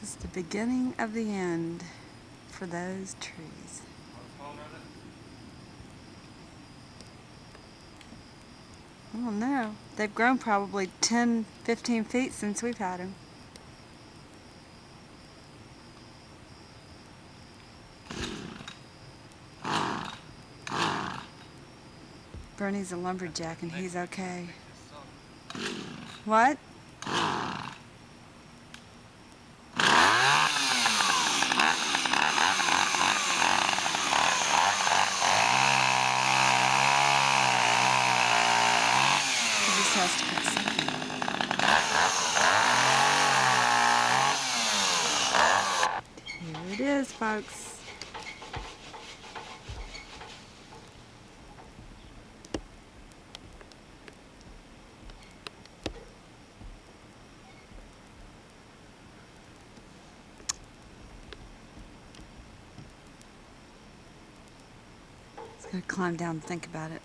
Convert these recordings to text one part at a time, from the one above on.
This is the beginning of the end for those trees. I don't know. They've grown probably 10, 15 feet since we've had them. Bernie's a lumberjack and he's okay. What? He just has to fix it. Here it is, folks. He's gonna climb down and think about it.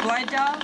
Blade dog?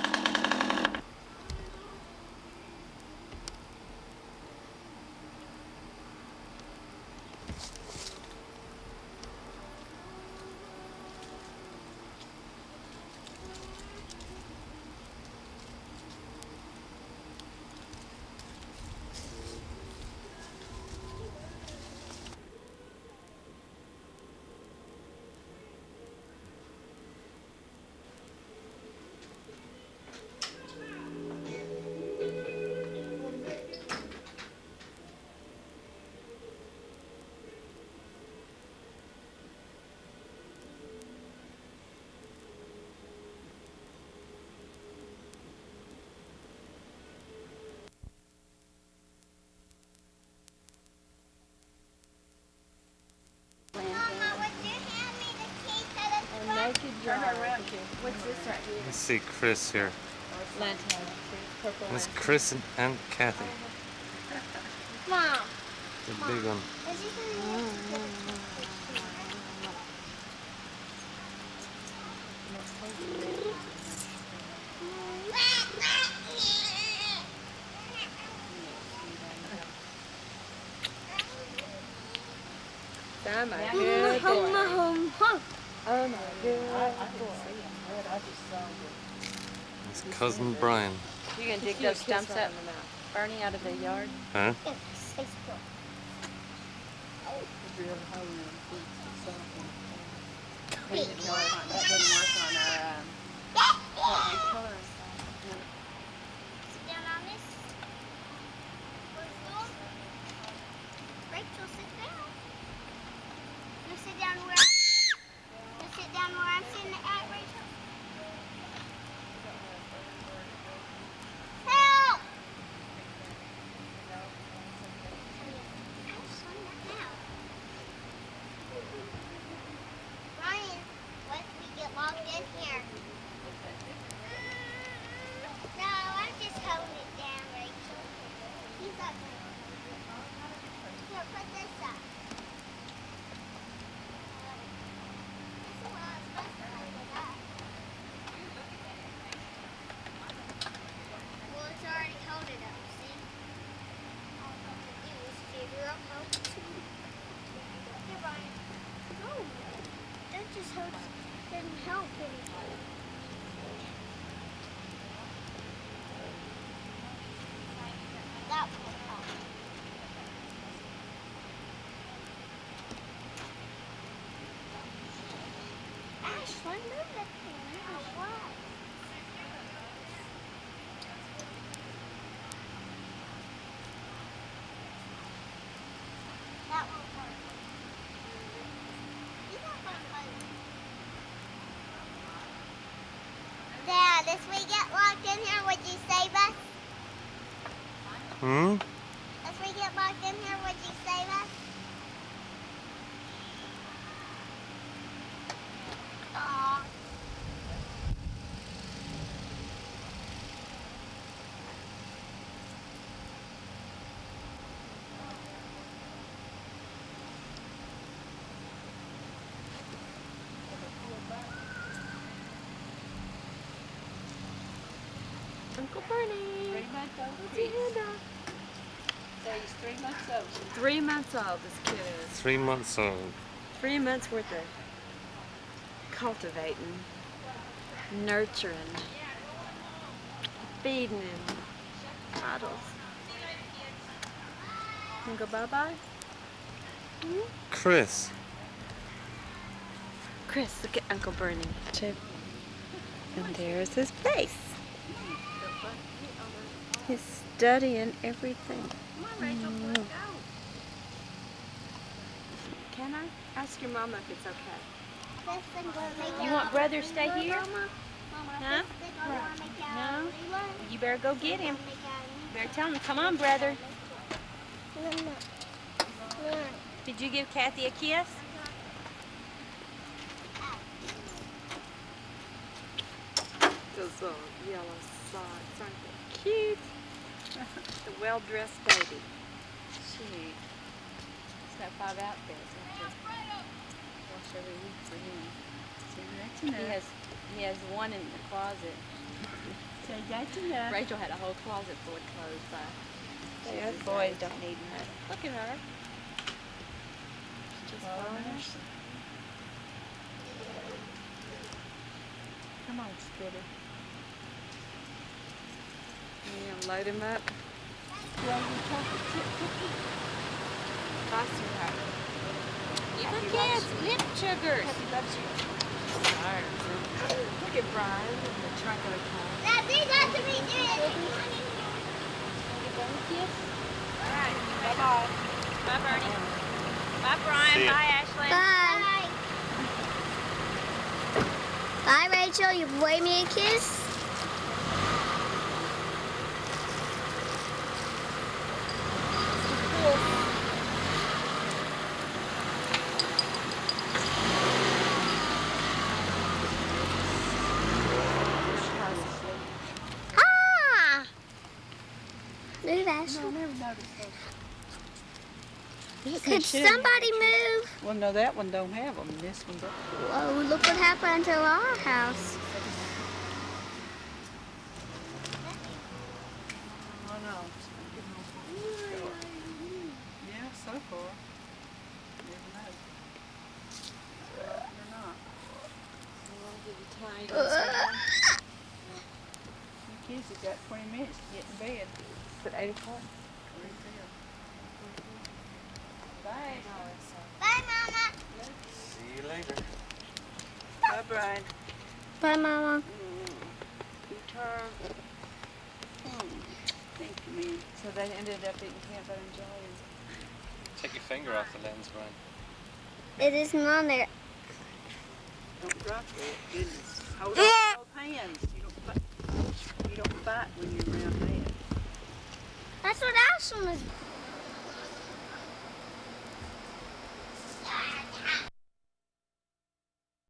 What's this right here? Let's see Chris here. Lantana. Purple That's lantana. Chris and Kathy. Mom. The big one. Oh my good boy. Oh my good boy. It's cousin Brian. You gonna dig those stumps up, Bernie, out of the yard? Huh? We didn't know that didn't work on our what we color. Sit down on this. Rachel, sit down. You sit down where you sit down where I'm sitting at, Rachel. Help! Ryan, what if we get locked in here? No, I'm just holding it down, Rachel. He's up there. Here, put this up. This is where I was supposed to hold it up. Well, it's already held it up, see? All I have to do is figure out how to. Here, Ryan. No, that just helps. Didn't help anything. That will help. Ashlyn, move that thing. If we get locked in here, would you save us? Hmm? If we get locked in here, would you save us? Aw. Uncle Bernie. 3 months old. What's your hand up? So he's 3 months old. 3 months old, this kid is. 3 months old. 3 months worth of cultivating, nurturing, feeding him, bottles. You go bye-bye? Chris. Chris, look at Uncle Bernie. And there's his face. He's studying everything. Come on, Rachel, let's go. Can I ask your mama if it's okay? You want brother to stay here? Huh? No? You better go get him. You better tell him, come on, brother. Did you give Kathy a kiss? Those yellow socks, aren't they cute? The well-dressed baby. She. He's got 5 outfits. Wash every week for him. He has one in the closet. Say that's enough. Rachel had a whole closet full of clothes. The other boys don't need much. Look at her. She's just following us. Come on, Skitty. Yeah, load him up. Bye, sweetheart. Give her kids lip sugars. Happy loves you. Look at Brian in the trunk of the car. Daddy, that's what we did. Alright, bye-bye. Bye, Bernie. Bye, Brian. See ya. Bye, Ashley. Bye. Bye, Rachel. You wave me a kiss. Ah! Move, Ashley. I never noticed those. Could somebody move? Well, no, that one don't have them. This one does. Whoa, look what happened to our house. Oh, no. Yeah, so far. Never know. Or not. You kids have got 20 minutes to get in bed. It's at 8 o'clock. Right there. Bye. Bye, Mama. See you later. Bye, Brian. Bye, Mama. Your turn. Thank you, man. So they ended up eating peanut butter and jelly. Take your finger off the lens, Brian. It isn't on there. Don't drop it. Goodness. Hold on both hands. You don't fight when you're around there. That's what Ashlyn was